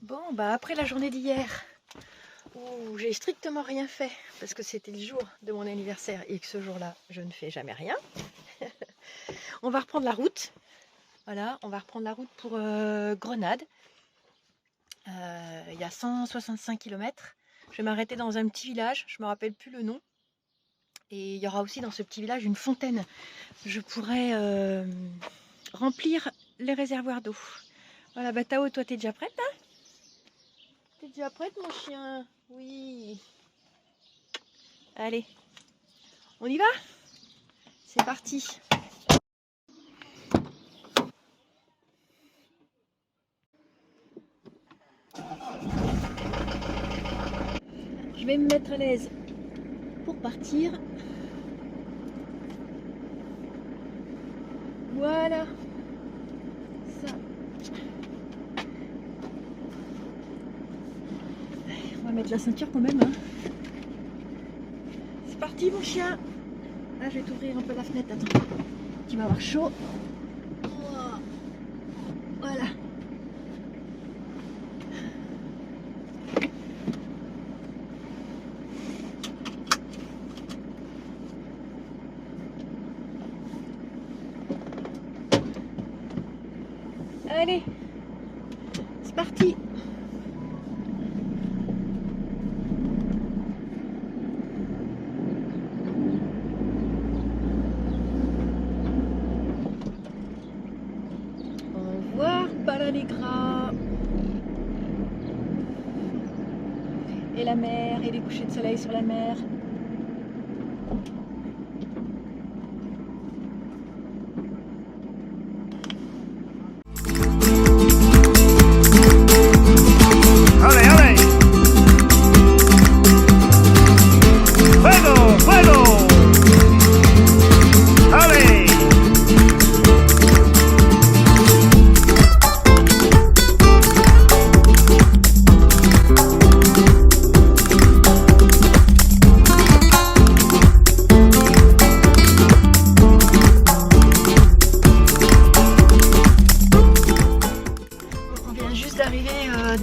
Bon, bah après la journée d'hier, où j'ai strictement rien fait, parce que c'était le jour de mon anniversaire et que ce jour-là, je ne fais jamais rien, on va reprendre la route. Voilà, on va reprendre la route pour Grenade. Il y a 165 km. Je vais m'arrêter dans un petit village, je ne me rappelle plus le nom. Et il y aura aussi dans ce petit village une fontaine. Je pourrais remplir les réservoirs d'eau. Voilà, bah Tao, toi t'es déjà prête là? T'es déjà prête mon chien? Oui. Allez, on y va? C'est parti. Je vais me mettre à l'aise pour partir. Voilà. Ça. On va mettre la ceinture quand même. Hein. C'est parti mon chien. Là, je vais t'ouvrir un peu la fenêtre. Attends. Tu vas avoir chaud. Voilà. Allez, c'est parti. Au revoir, Palalegra. Et la mer, et les couchers de soleil sur la mer.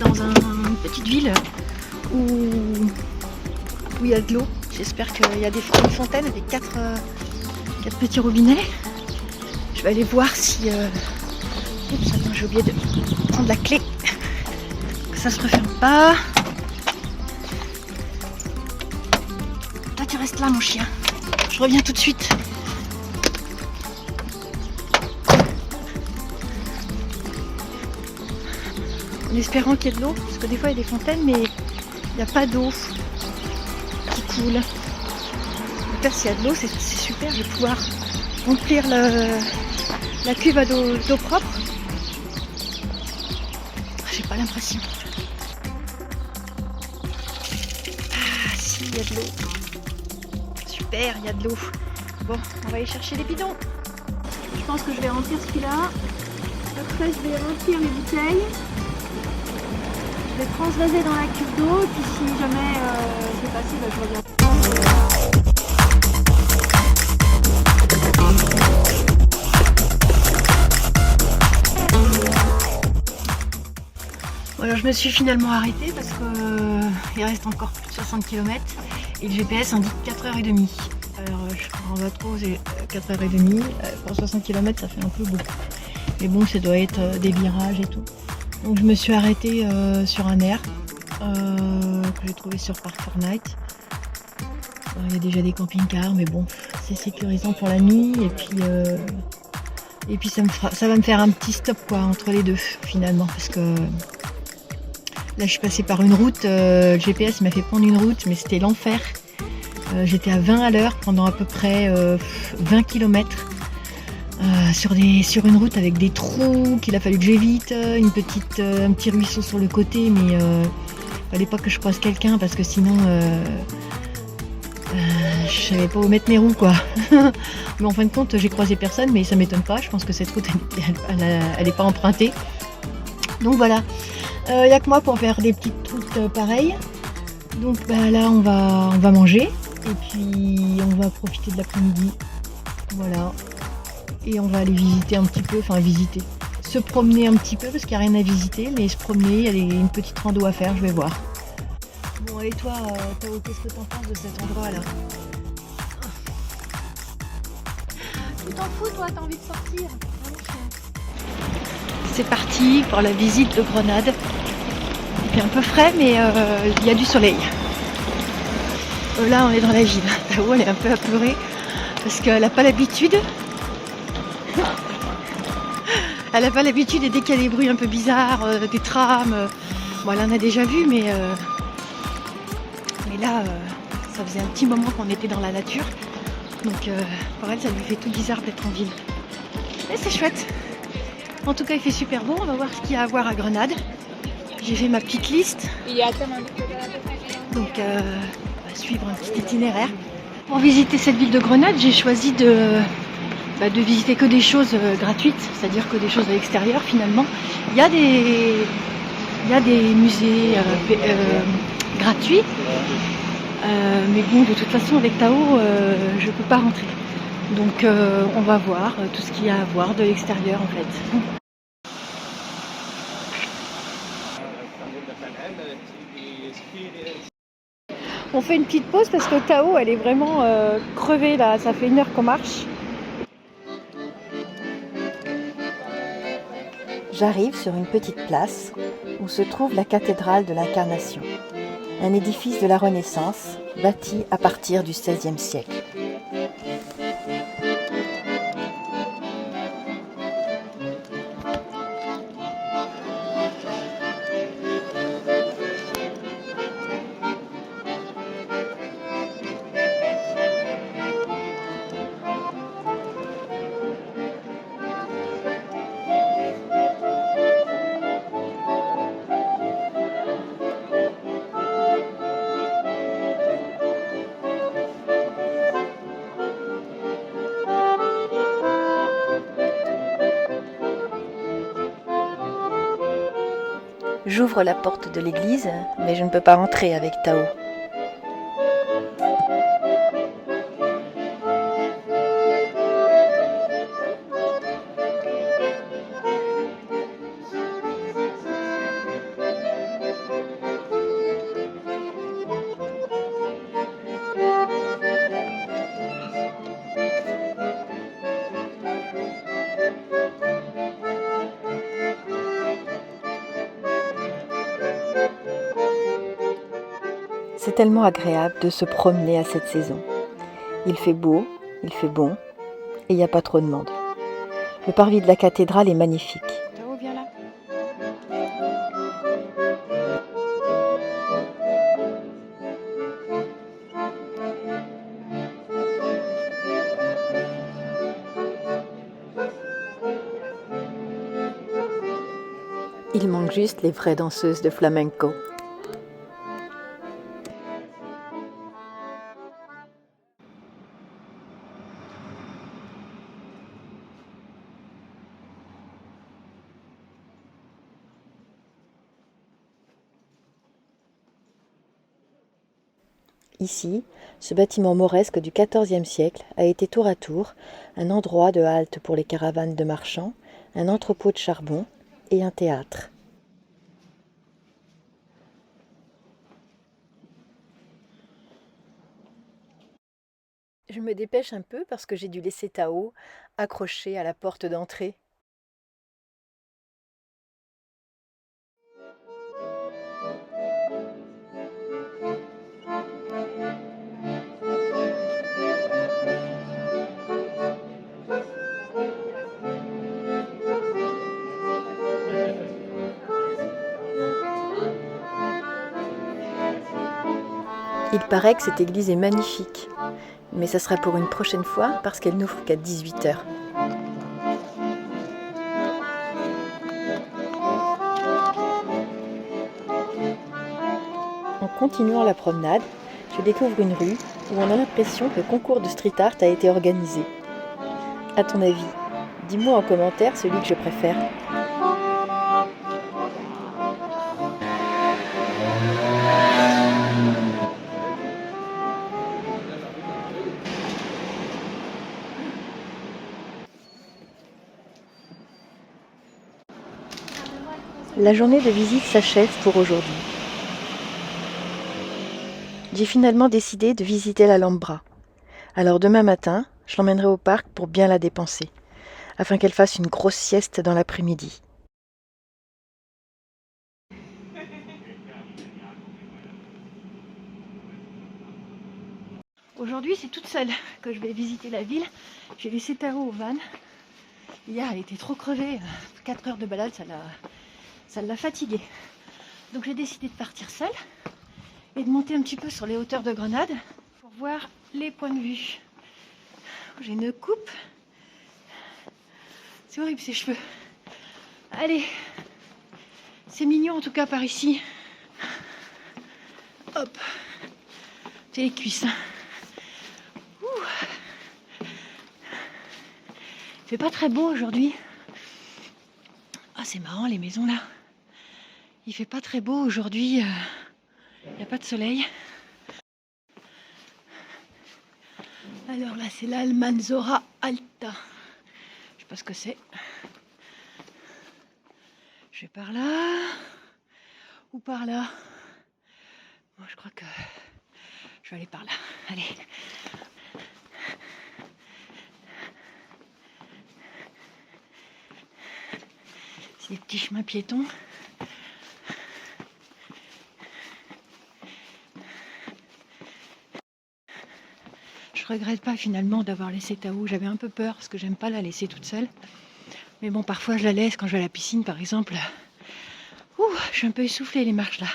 Dans une petite ville où il y a de l'eau. J'espère qu'il y a des fontaines avec quatre petits robinets. Je vais aller voir si... Oups, attends, j'ai oublié de prendre la clé. Que ça se referme pas. Là, tu restes là, mon chien. Je reviens tout de suite. En espérant qu'il y ait de l'eau, parce que des fois il y a des fontaines, mais il n'y a pas d'eau qui coule. J'espère s'il y a de l'eau, c'est super, je vais pouvoir remplir la cuve à d'eau propre. J'ai pas l'impression. Ah si, il y a de l'eau. Super, il y a de l'eau. Bon, on va aller chercher les bidons. Je pense que je vais remplir celui-là. Après je vais remplir les bouteilles. Je vais transvaser dans la cuve d'eau et puis si jamais je vais passer, je reviens. Voilà, je me suis finalement arrêtée parce qu'il reste encore plus de 60 km et le GPS indique 4h30. Alors je comprends pas trop, c'est 4h30, pour 60 km ça fait un peu beaucoup. Mais bon, ça doit être des virages et tout. Donc je me suis arrêtée sur un air que j'ai trouvé sur Park Fortnite. Il y a déjà des camping-cars, mais bon, c'est sécurisant pour la nuit. Et puis ça va me faire un petit stop quoi entre les deux finalement, parce que là je suis passée par une route. Le GPS m'a fait prendre une route, mais c'était l'enfer. J'étais à 20 à l'heure pendant à peu près 20 km. Sur une route avec des trous qu'il a fallu que j'évite, un petit ruisseau sur le côté, mais fallait pas que je croise quelqu'un parce que sinon je savais pas où mettre mes roues quoi. Mais en fin de compte j'ai croisé personne, mais ça m'étonne pas, je pense que cette route elle est pas empruntée. Donc voilà, y a que moi pour faire des petites routes pareilles. Donc bah, là on va manger et puis on va profiter de l'après-midi. Voilà. Et on va aller visiter un petit peu, enfin visiter, se promener un petit peu parce qu'il n'y a rien à visiter, mais se promener, il y a une petite rando à faire, je vais voir. Bon, et toi, Tao, qu'est-ce que t'en penses de cet endroit-là? Tu t'en fous, toi, t'as envie de sortir? C'est parti pour la visite de Grenade. Il fait un peu frais, mais il y a du soleil. Là, on est dans la ville. Tao, elle est un peu apeurée parce qu'elle n'a pas l'habitude. Elle n'a pas l'habitude et dès qu'il y a des bruits un peu bizarres, des trams, bon, elle en a déjà vu, mais là, ça faisait un petit moment qu'on était dans la nature. Donc pour elle, ça lui fait tout bizarre d'être en ville. Mais c'est chouette. En tout cas, il fait super beau. On va voir ce qu'il y a à voir à Grenade. J'ai fait ma petite liste. Donc, on va suivre un petit itinéraire. Pour visiter cette ville de Grenade, j'ai choisi de visiter que des choses gratuites, c'est-à-dire que des choses à l'extérieur finalement. Il y a des musées gratuits, mais bon, de toute façon, avec Tao, je ne peux pas rentrer. Donc, on va voir tout ce qu'il y a à voir de l'extérieur en fait. On fait une petite pause parce que Tao, elle est vraiment crevée là, ça fait 1 heure qu'on marche. J'arrive sur une petite place où se trouve la cathédrale de l'Incarnation, un édifice de la Renaissance bâti à partir du XVIe siècle. J'ouvre la porte de l'église, mais je ne peux pas rentrer avec Tao. C'est tellement agréable de se promener à cette saison. Il fait beau, il fait bon, et il n'y a pas trop de monde. Le parvis de la cathédrale est magnifique. Tao, viens là. Il manque juste les vraies danseuses de flamenco. Ici, ce bâtiment mauresque du XIVe siècle a été tour à tour un endroit de halte pour les caravanes de marchands, un entrepôt de charbon et un théâtre. Je me dépêche un peu parce que j'ai dû laisser Tao accroché à la porte d'entrée. Il paraît que cette église est magnifique, mais ça sera pour une prochaine fois parce qu'elle n'ouvre qu'à 18h. En continuant la promenade, je découvre une rue où on a l'impression que le concours de street art a été organisé. À ton avis, dis-moi en commentaire celui que je préfère. La journée de visite s'achève pour aujourd'hui. J'ai finalement décidé de visiter l'Alhambra. Alors demain matin, je l'emmènerai au parc pour bien la dépenser, afin qu'elle fasse une grosse sieste dans l'après-midi. Aujourd'hui, c'est toute seule que je vais visiter la ville. J'ai laissé Tao au van. Hier, elle était trop crevée. 4 heures de balade, ça l'a fatiguée. Donc j'ai décidé de partir seule et de monter un petit peu sur les hauteurs de Grenade pour voir les points de vue. J'ai une coupe. C'est horrible ces cheveux. Allez, c'est mignon en tout cas par ici. Hop, c'est les cuisses. Il fait pas très beau aujourd'hui. Ah, c'est marrant les maisons là. Il fait pas très beau aujourd'hui. Il n'y a pas de soleil. Alors là, c'est l'Almanzora Alta. Je sais pas ce que c'est. Je vais par là ou par là. Moi, je crois que je vais aller par là. Allez. C'est des petits chemins piétons. Je regrette pas finalement d'avoir laissé Tao. J'avais un peu peur parce que j'aime pas la laisser toute seule. Mais bon, parfois je la laisse quand je vais à la piscine par exemple. Je suis un peu essoufflée les marches là.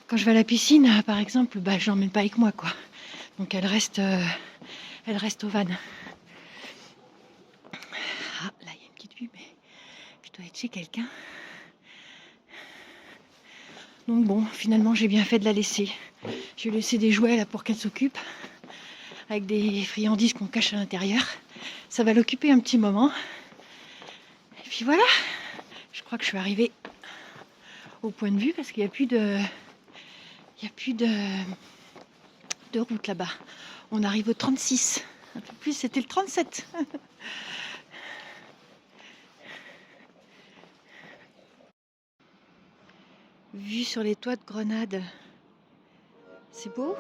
Quand je vais à la piscine par exemple, je l'emmène pas avec moi quoi. Donc elle reste au van. Ah, là il y a une petite vue, mais je dois être chez quelqu'un. Donc bon, finalement j'ai bien fait de la laisser. J'ai laissé des jouets là pour qu'elle s'occupe. Avec des friandises qu'on cache à l'intérieur. Ça va l'occuper un petit moment. Et puis voilà, je crois que je suis arrivée au point de vue parce qu'il n'y a plus de route là-bas. On arrive au 36. Un peu plus, c'était le 37. Vue sur les toits de Grenade. C'est beau.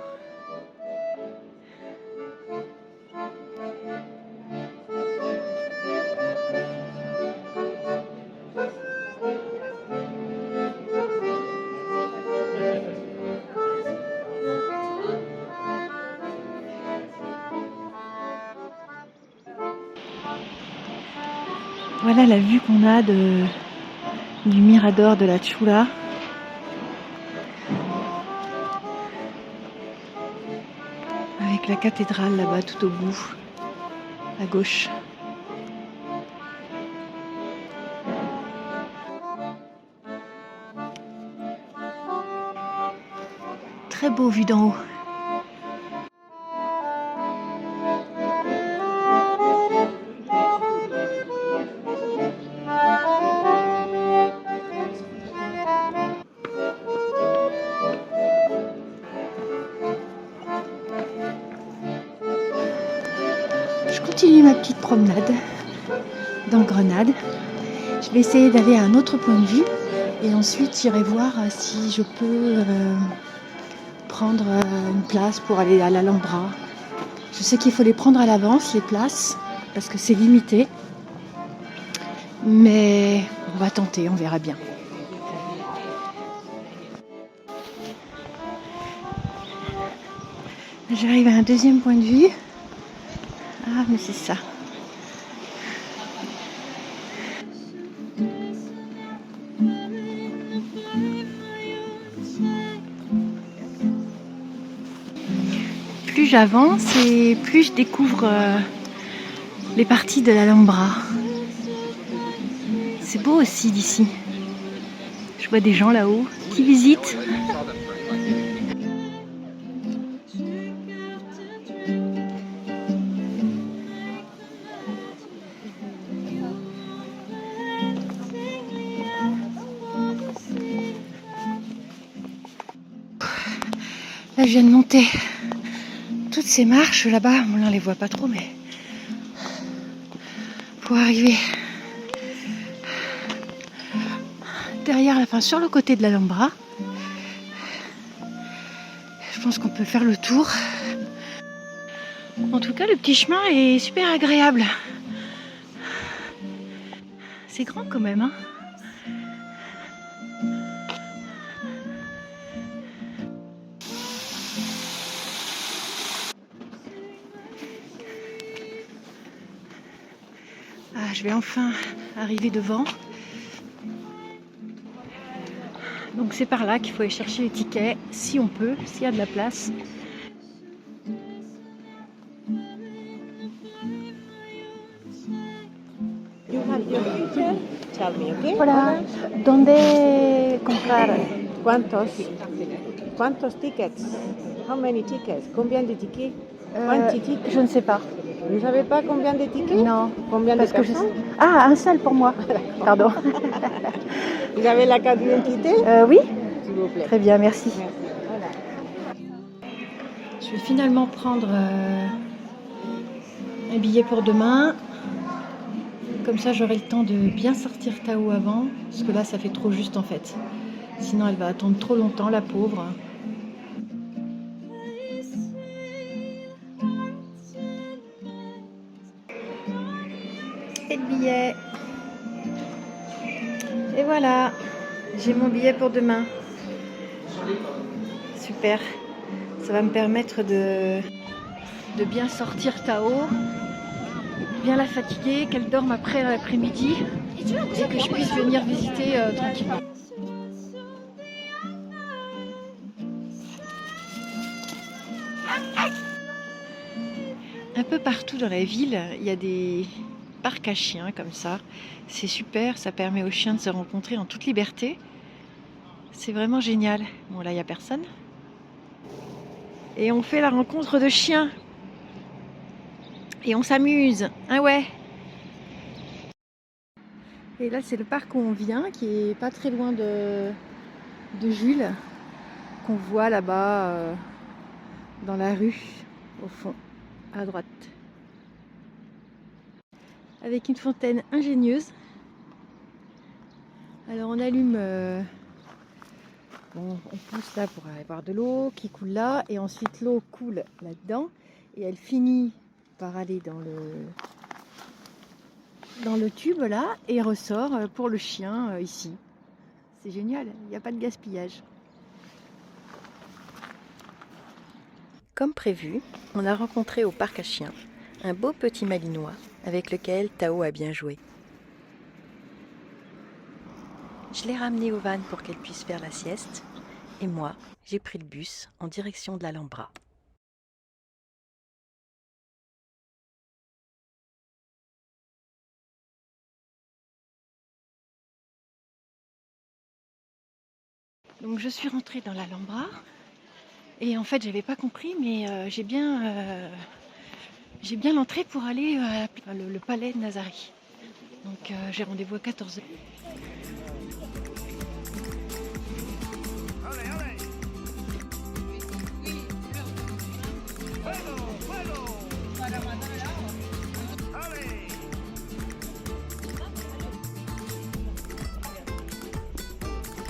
Voilà la vue qu'on a du mirador de la Chula. Avec la cathédrale là-bas tout au bout, à gauche. Très beau vu d'en haut. Je continue ma petite promenade dans Grenade. Je vais essayer d'aller à un autre point de vue et ensuite j'irai voir si je peux prendre une place pour aller à l'Alhambra. Je sais qu'il faut les prendre à l'avance, les places, parce que c'est limité. Mais on va tenter, on verra bien. J'arrive à un deuxième point de vue. Ah, mais c'est ça. Plus j'avance et plus je découvre les parties de l'Alhambra. C'est beau aussi d'ici. Je vois des gens là-haut qui visitent. Là, je viens de monter toutes ces marches là-bas. Bon, là, on les voit pas trop, mais pour arriver derrière derrière, enfin sur le côté de l'Alhambra. Je pense qu'on peut faire le tour. En tout cas, le petit chemin est super agréable. C'est grand quand même, hein. Ah, je vais enfin arriver devant. Donc c'est par là qu'il faut aller chercher les tickets, si on peut, s'il y a de la place. You have your picture? Tell me, okay? Voilà. ¿Dónde comprar? ¿Cuántos tickets? How many tickets? Combien de tickets? Quanti tickets? Je ne sais pas. Vous ne savez pas combien de tickets? Non. Combien de Parce que personnes? Ah, un seul pour moi. Pardon. Vous avez la carte d'identité? Oui. S'il vous plaît. Très bien, merci. Merci. Voilà. Je vais finalement prendre un billet pour demain. Comme ça, j'aurai le temps de bien sortir Tao avant. Parce que là, ça fait trop juste en fait. Sinon, elle va attendre trop longtemps, la pauvre. Et le billet. Et voilà. J'ai mon billet pour demain. Super. Ça va me permettre de bien sortir Tao, bien la fatiguer, qu'elle dorme après l'après-midi et que je puisse venir visiter tranquillement. Un peu partout dans la ville, il y a des parcs à chiens comme ça. C'est super, ça permet aux chiens de se rencontrer en toute liberté. C'est vraiment génial. Bon, là, il n'y a personne. Et on fait la rencontre de chiens. Et on s'amuse. Ah ouais. Et là, c'est le parc où on vient, qui est pas très loin de Jules, qu'on voit là-bas dans la rue, au fond, à droite. Avec une fontaine ingénieuse. Alors on allume... Bon, on pousse là pour aller voir de l'eau qui coule là, et ensuite l'eau coule là-dedans, et elle finit par aller dans le tube là, et ressort pour le chien ici. C'est génial, il n'y a pas de gaspillage. Comme prévu, on a rencontré au parc à chiens un beau petit malinois avec lequel Tao a bien joué. Je l'ai ramenée au van pour qu'elle puisse faire la sieste, et moi, j'ai pris le bus en direction de l'Alhambra. Donc je suis rentrée dans l'Alhambra, et en fait j'avais pas compris, mais j'ai bien l'entrée pour aller à le palais de Nazari. Donc j'ai rendez-vous à 14h.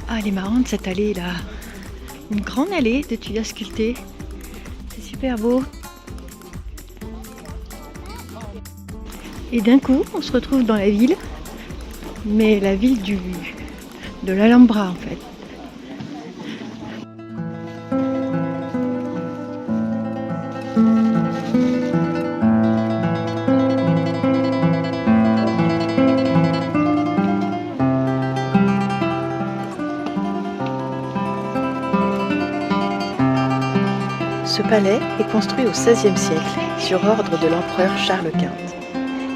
Ah, elle est marrante cette allée là. Une grande allée de tuiles sculptées. C'est super beau. Et d'un coup, on se retrouve dans la ville. Mais la ville de l'Alhambra en fait. Ce palais est construit au XVIe siècle sur ordre de l'empereur Charles Quint.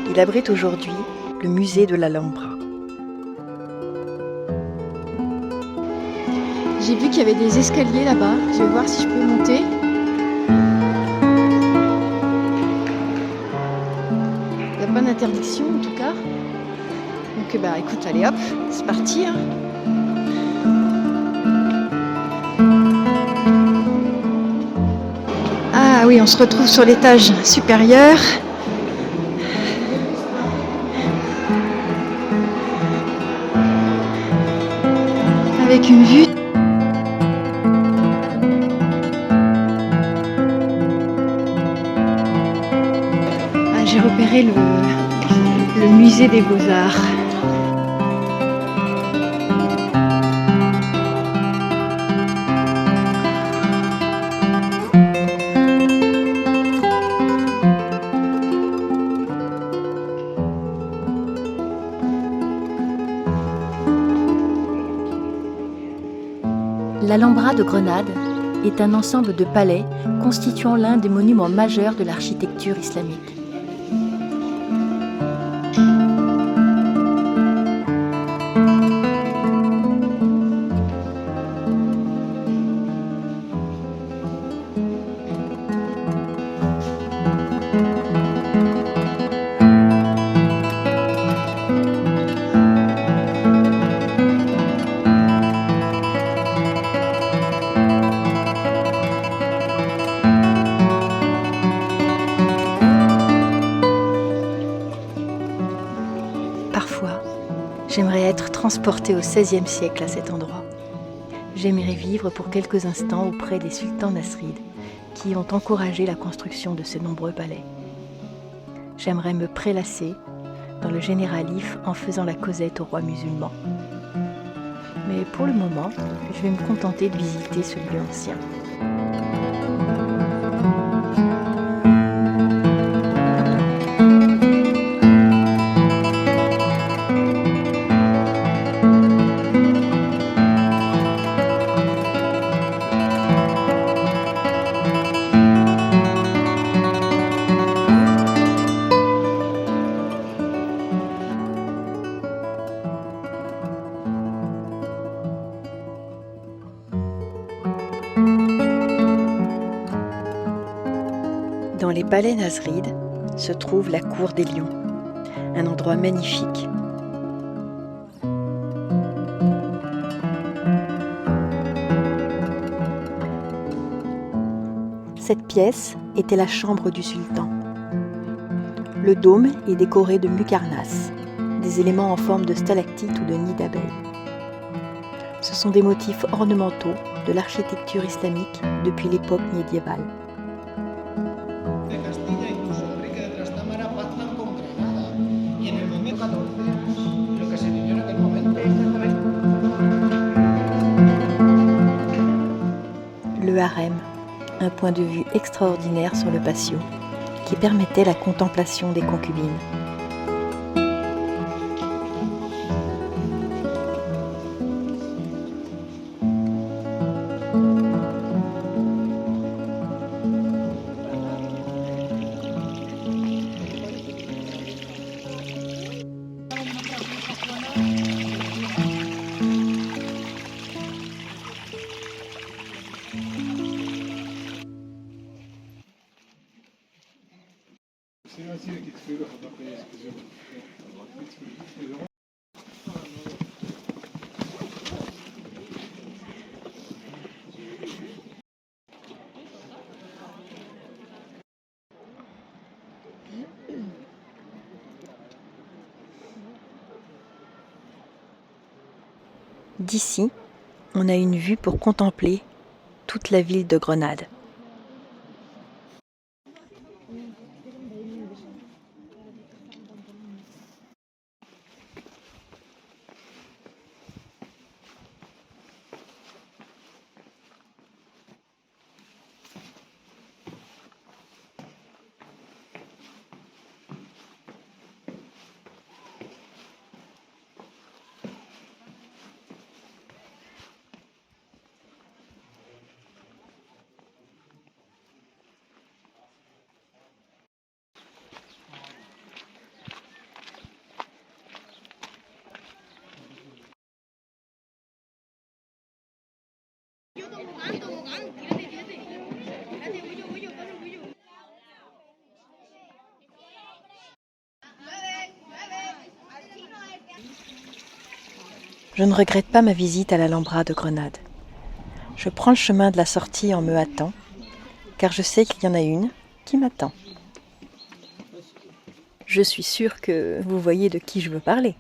Il abrite aujourd'hui le musée de l'Alhambra. J'ai vu qu'il y avait des escaliers là-bas. Je vais voir si je peux monter. Il n'y a pas d'interdiction en tout cas. Donc bah écoute, allez hop, c'est parti. Hein. Ah oui, on se retrouve sur l'étage supérieur. une vue. Ah, j'ai repéré le musée des Beaux-Arts. L'Alhambra de Grenade est un ensemble de palais constituant l'un des monuments majeurs de l'architecture islamique. Parfois, j'aimerais être transportée au XVIe siècle à cet endroit. J'aimerais vivre pour quelques instants auprès des sultans nasrides qui ont encouragé la construction de ces nombreux palais. J'aimerais me prélasser dans le généralif en faisant la causette aux rois musulmans. Mais pour le moment, je vais me contenter de visiter ce lieu ancien. Dans les palais nasrides se trouve la cour des lions, un endroit magnifique. Cette pièce était la chambre du sultan. Le dôme est décoré de muqarnas, des éléments en forme de stalactites ou de nids d'abeilles. Ce sont des motifs ornementaux de l'architecture islamique depuis l'époque médiévale. Le harem, un point de vue extraordinaire sur le patio qui permettait la contemplation des concubines. D'ici, on a une vue pour contempler toute la ville de Grenade. Je ne regrette pas ma visite à l'Alhambra de Grenade. Je prends le chemin de la sortie en me hâtant, car je sais qu'il y en a une qui m'attend. Je suis sûre que vous voyez de qui je veux parler.